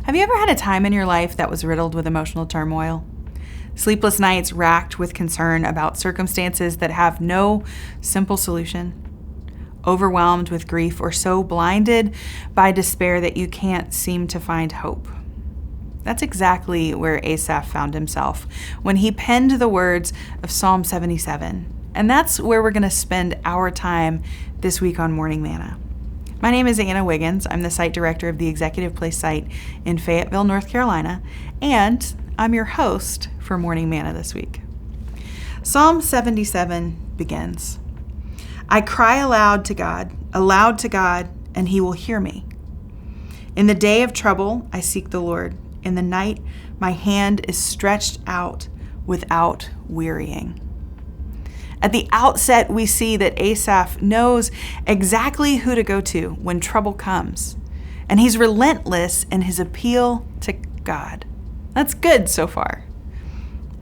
Have you ever had a time in your life that was riddled with emotional turmoil? Sleepless nights racked with concern about circumstances that have no simple solution? Overwhelmed with grief or so blinded by despair that you can't seem to find hope? That's exactly where Asaph found himself when he penned the words of Psalm 77. And that's where we're going to spend our time this week on Morning Manna. My name is Anna Wiggins. I'm the site director of the Executive Place site in Fayetteville, North Carolina, and I'm your host for Morning Manna this week. Psalm 77 begins, I cry aloud to God, and he will hear me. In the day of trouble, I seek the Lord. In the night, my hand is stretched out without wearying. At the outset, we see that Asaph knows exactly who to go to when trouble comes, and he's relentless in his appeal to God. That's good so far.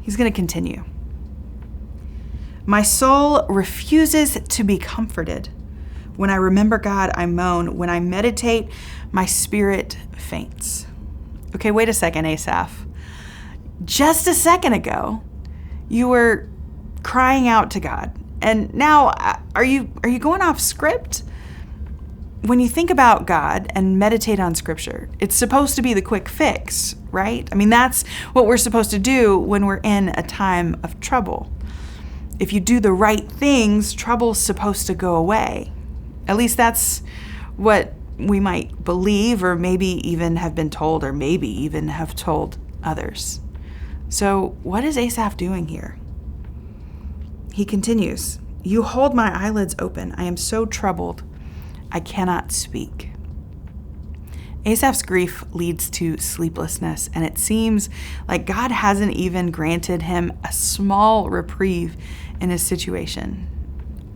He's going to continue. My soul refuses to be comforted. When I remember God, I moan. When I meditate, my spirit faints. Okay, wait a second, Asaph. Just a second ago, you were crying out to God. And now, are you going off script? When you think about God and meditate on Scripture, it's supposed to be the quick fix, right? I mean, that's what we're supposed to do when we're in a time of trouble. If you do the right things, trouble's supposed to go away. At least that's what we might believe, or maybe even have been told, or maybe even have told others. So what is Asaph doing here? He continues, you hold my eyelids open. I am so troubled, I cannot speak. Asaph's grief leads to sleeplessness, and it seems like God hasn't even granted him a small reprieve in his situation.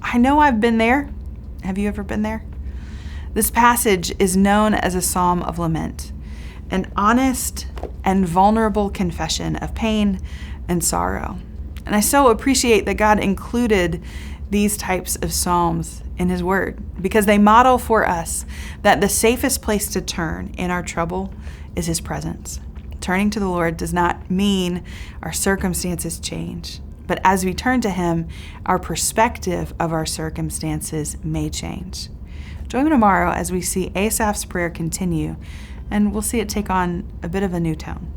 I know I've been there. Have you ever been there? This passage is known as a psalm of lament, an honest and vulnerable confession of pain and sorrow. And I so appreciate that God included these types of psalms in his word, because they model for us that the safest place to turn in our trouble is his presence. Turning to the Lord does not mean our circumstances change, but as we turn to him, our perspective of our circumstances may change. Join me tomorrow as we see Asaph's prayer continue, and we'll see it take on a bit of a new tone.